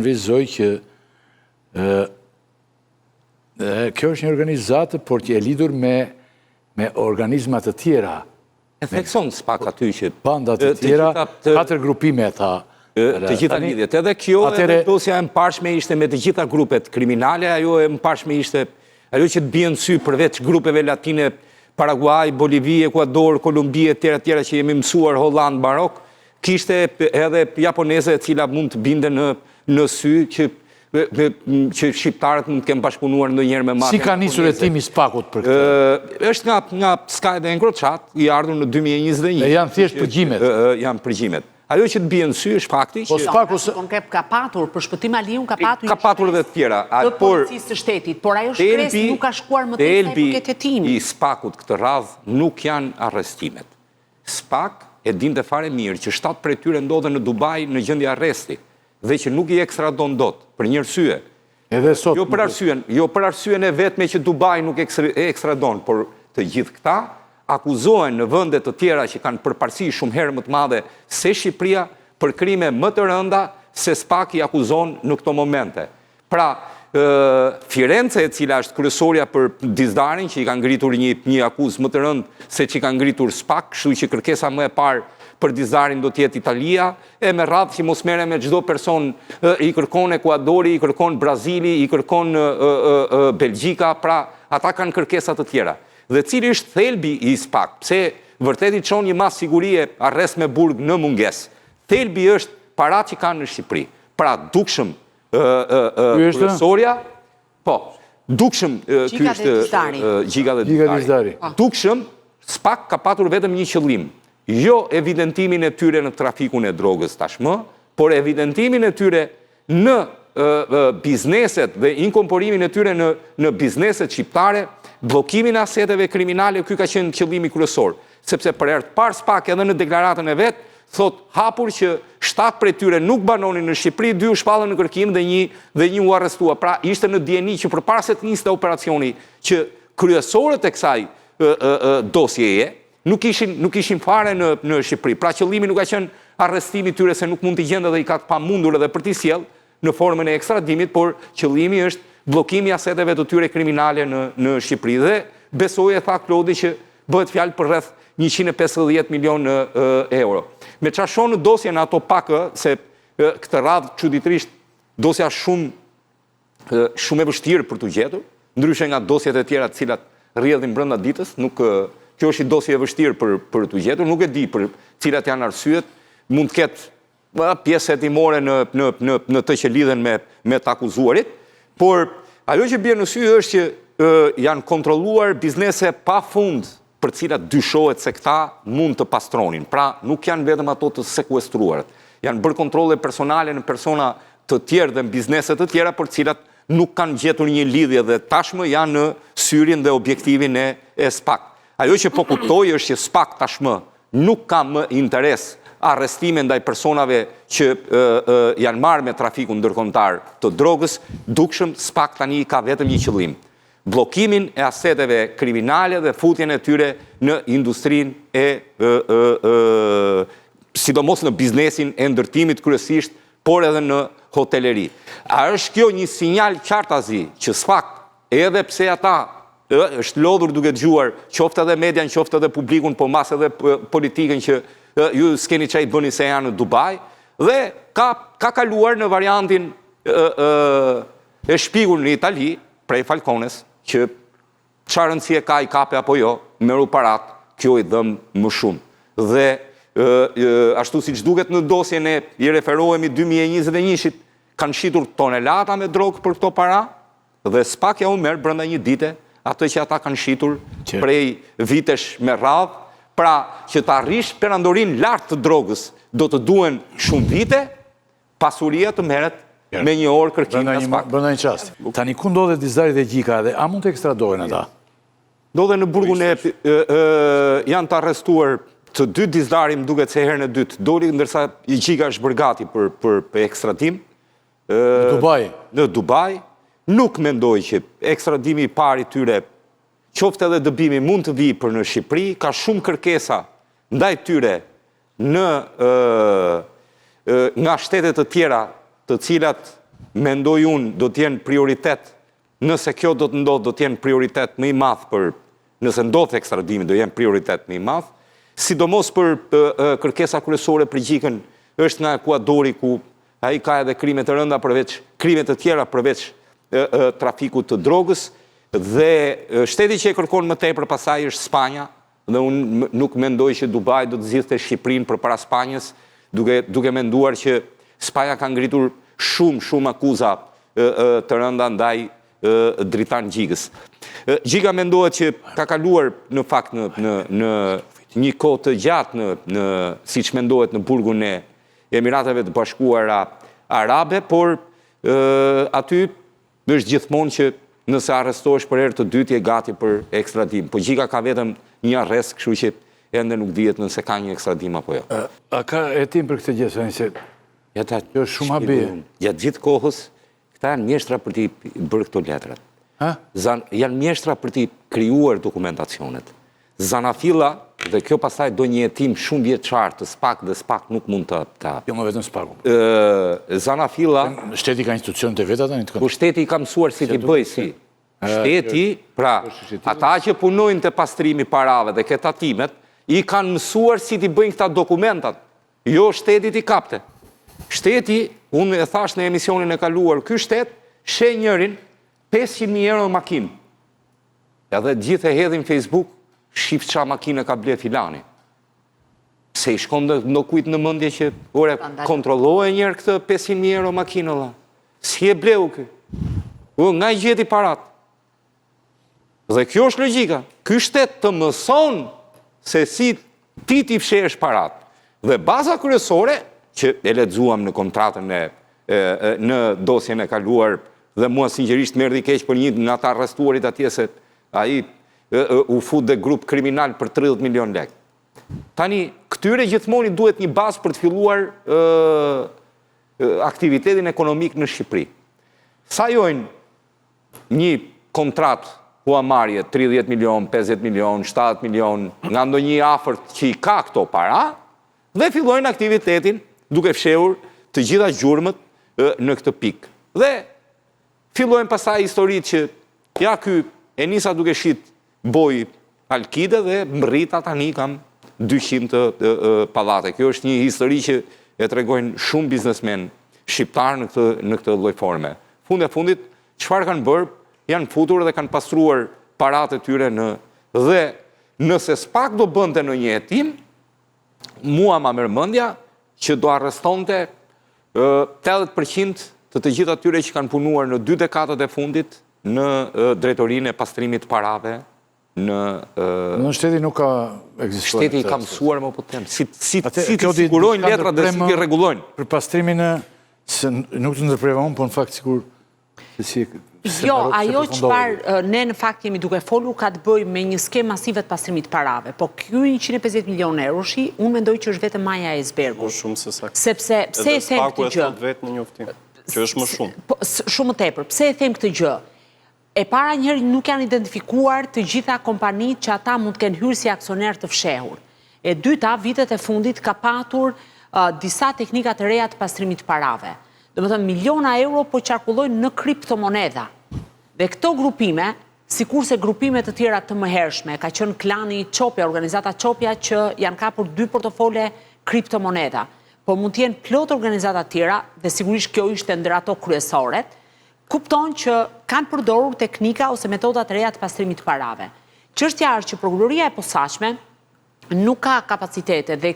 vizoj që kjo është një organizatë, por që e lidur me organizmat të tjera. E thekson s'pak aty që... Bandat të tjera, 4 grupime tha. Të gjitha lidhjet. Edhe kjo edhe dosja e mparshme ishte me të gjitha grupet kriminale, ajo e mparshme ishte, ajo që të bjen sy përveç grupeve latine, Paraguay, Bolivie, Ekuador, Kolumbie, tjera që jemi mësuar Holland, Marok, kishte edhe japoneze e cila mund të binde në sy që shqiptarët mund të kemë bashkëpunuar ndonjëherë me mafia. Si ka nisur hetimi i SPAK-ut për këtë? Është nga Skaj dhe Engroçat, i ardhur në 2021. E janë thjesht përgjimet? Janë përgjimet. Ajo që të bie në sy është fakti që... Konkret ka patur, për Shpëtim Aliun ka patur... Ka patur edhe të tjera. Të policisë të shtetit, por ajo shkresë nuk ka shkuar më të sa i përket hetimit. I SPAK-ut këtë radhë nuk janë arrestimet. SPAK e dinte fare mirë që 7 prej tyre ndodhen në Dubai në gjendje arresti dhe që nuk i ekstradon dot, për një arsye. Edhe sot... Jo për arsyen e vetme që Dubai nuk e ekstradon, por të gjithë këta akuzohen në vende të tjera që kanë përparësi shumë herë më të madhe se Shqipëria për krime më të rënda se SPAK i akuzon në këto momente. Pra, Firenze, e cila është kryesorja për dizdarin, që i ka ngritur një akuzë më të rëndë se që i ka ngritur SPAK, kështu që kërkesa më e parë për dizdarin do tjetë Italia, e me radhë që mos mere me çdo person, i kërkon Ekuadori, i kërkon Brazili, i kërkon Belgjika, pra ata kanë kërkesat të tjera. Dhe cili është thelbi i SPAK, pse vërtet i çon një mas sigurie arrest me burg në munges. Thelbi është parat që kanë në Shqipëri. Pra, dukshëm kryesorja, po, dukshëm ky është Gjiga dhe Dizdari. Dukshëm, SPAK ka patur vetëm një qëllim, jo evidentimin e tyre në trafikun e drogës tashmë, por evidentimin e tyre në bizneset dhe inkorporimin e tyre në bizneset shqiptare, blokimin e aseteve kriminale, ky ka qenë qëllimi kryesor, sepse për herë të parë SPAK edhe në deklaratën e vet thot hapur që 7 prej tyre nuk banonin në Shqipëri, 2 u shpallën në kërkim dhe një u arrestua. Pra ishte në dieni që përpara se të niste operacioni që kryesorët e kësaj dosjeje nuk ishin fare në Shqipëri. Pra qëllimi nuk ka qenë arrestimi tyre se nuk mund t'i gjendë dhe i ka të pamundur edhe për t'i sjell në formën e ekstradimit, por qëllimi është blokimi aseteve të tyre kriminale në Shqipëri. Dhe besoj e tha Klodi që bëhet fjalë për rreth 150 milion euro. Me qa shonë në dosje në ato pakë, se këtë radhë çuditërisht dosja shumë e vështirë për të gjetur, ndryshe nga dosjet e tjera të cilat rrjedhin brenda ditës, kjo është i dosje e vështirë për të gjetur, nuk e di për cilat janë arsyet, mund të ketë pjesë hetimore në të që lidhen me të akuzuarit, por ajo që bie në sy është që janë kontrolluar biznese pa fund për cilat dyshohet se këta mund të pastronin. Pra, nuk janë vetëm ato të sekuestruarat. Janë bërë kontrole personale në persona të tjerë dhe në bizneset të tjera për cilat nuk kanë gjetur një lidhje dhe tashmë janë në syrin dhe objektivin e SPAK. Ajo që po kuptoj është që SPAK tashmë nuk ka më interes arrestime ndaj personave që janë marrë me trafikun ndërkombëtar të drogës, dukshëm SPAK tani ka vetëm një qëllim: blokimin e aseteve kriminale dhe futjen e tyre në industrin sidomos në biznesin e ndërtimit kryesisht, por edhe në hoteleri. A është kjo një sinjal qartazi që SPAK, edhe pse ata është lodhur duke dëgjuar qoftë edhe median, qoftë edhe publikun, po mas edhe politikën që ju s'keni çaj bëni se janë në Dubai, dhe ka kaluar në variantin e shpigur në Itali, prej Falcones, që çfarë rëndësie ka i kape apo jo, merru parat, kjo i dhëm më shumë. Dhe ashtu siç duket në dosjen e i referohemi 2021-shit, kanë shitur tonelata me drogë për këto para, dhe SPAK ja u merr brenda një dite atë që ata kanë shitur prej vitesh me radhë. Pra, që të arrish perandorin lartë të drogës, do të duen shumë vite, pasuria të merret me një orë kërkim nga SPAK. Brenda një qast. Tani ku ndodhet Dizdari dhe Gjika dhe a mund të ekstradohen ata? Ndodhen në burgun janë të arrestuar të dy Dizdari, më duket se herën e dytë doli, ndërsa i Gjika është bërë gati për ekstradim. Në Dubai. Nuk mendoj që ekstradimi i parë i tyre, qoftë edhe dëbimi, mund të vijë për në Shqipëri, ka shumë kërkesa ndaj tyre nga shtetet të tjera të cilat mendoj unë do t'jenë prioritet, nëse kjo do të ndodhë, do t'jenë prioritet më i madh për, nëse ndodhë ekstradimi, do jenë prioritet më i madh, sidomos për kërkesa kryesore për Gjikën, është nga Ekuadori ku ai ka edhe krime të rënda përveç, krime të tjera përveç trafikut të drogës, dhe shteti që e kërkon më tepër pasaj është Spanja, dhe unë nuk mendoj që Dubai do të zgjidhte Shqipërinë përpara Spanjës, duke menduar që Spanja ka ngritur shumë akuza të rënda ndaj dritan Gjikës. Gjika mendohet që ka kaluar në fakt në një kohë të gjatë siç mendohet në burgun e Emirateve të Bashkuara Arabe, por aty është gjithmonë që nëse arrestohesh për herë të dytë je gati për ekstradim. Po Gjika ka vetëm një arrest, kështu që ende nuk dihet nëse ka një ekstradim apo jo. A ka hetim për këtë gjë, se kjo është shumë habi. Gjatë gjithë kohës, këta janë mjeshtra për t'i bërë këto letrat. Janë mjeshtra për t'i krijuar dokumentacionet. Zanafilla, dhe kjo pastaj do një hetim shumë vjeçar të SPAK dhe SPAK nuk mund të... Jo më vetëm SPAK. Zanafilla... Shteti ka institucionet e vetë ata? Po shteti ka mësuar si t'i bëj si. Shteti, pra, ata që punojnë të pastrimi parave dhe këta timet, i kanë mësuar si t'i bëjnë këta dokumentat. Jo shtetit i kapte. Shteti, unë e thash në emisionin e kaluar, ky shtet, she njërin 500.000 euro makinë. Edhe gjithë e hedhin Facebook, shif qa makine ka ble filani. Se i shkon dhe në kujtë në mëndje që kontrollohe njerë këtë 500.000 euro makinë, si e bleu kë? Nga i gjeti parat. Dhe kjo është logjika. Ky shtet të mëson se si ti t'i fshesh parat. Dhe baza kryesore, që e lexuam në kontratën në dosjen e kaluar, dhe mua sinqerisht më erdhi keq për një nga ta arrestuarit atje se ai u fut dhe grup kriminal për 30 milion lek. Tani, këtyre gjithmoni duhet një bazë për të filluar aktivitetin ekonomik në Shqipëri. Sa jojnë një kontrat huamarje 30 milion, 50 milion, 70 milion, nga ndonjë afërt që i ka këto para, dhe fillojnë aktivitetin duke fshehur të gjitha gjurmët në këtë pikë. Dhe fillojnë pastaj historitë që ja ky e nisa duke shit boj Alkide dhe mrita tani kam 200 pallate. Kjo është një histori që e tregojnë shumë biznesmen shqiptar në këtë lloj forme. Fundit, çfarë kanë bërë? Janë futur dhe kanë pastruar paratë e tyre dhe nëse SPAK do bënte në një hetim, mua ma merr mendja që do arrestonte 80% të gjithë atyre që kanë punuar në 2 dekadat e fundit në drejtorinë e pastrimit të parave. Në shteti nuk ka ekzistuar. Shteti i ka mësuar më po të them. Si të sigurojnë letrat dhe si të rregullojnë. Për pastrimin se nuk të ndërpreva unë, po në fakt sigur... Jo, ajo çfarë ne në fakt jemi duke folur ka të bëjë me një skemë masive të pastrimit parave, po ky 150 milion euroshi, unë mendoj që është vetëm maja e icebergut. Po shumë se saktë. Sepse pse e them këtë gjë? Edhe SPAK-u e thot vetë në njoftim, që është më shumë. Shumë më tepër. Pse e them këtë gjë? E para njëri nuk janë identifikuar të gjitha kompanitë që ata mund të kenë hyrë si aksioner të fshehur. E dyta, vitet e fundit ka patur disa teknika të reja të pastrimit parave. Domethënë miliona euro po qarkullojnë në kriptomoneda. Dhe këto grupime, sikurse grupime të tjera të mëhershme, ka qenë klani Çopja, organizata Çopja që janë kapur 2 portofole kriptomoneda. Po mund të jenë plot organizata të tjera dhe sigurisht kjo ishte ndër ato kryesoret. Kupton që kanë përdorur teknika ose metoda të reja të pastrimit parave. Çështja është që prokuroria e posaçme nuk ka kapacitete dhe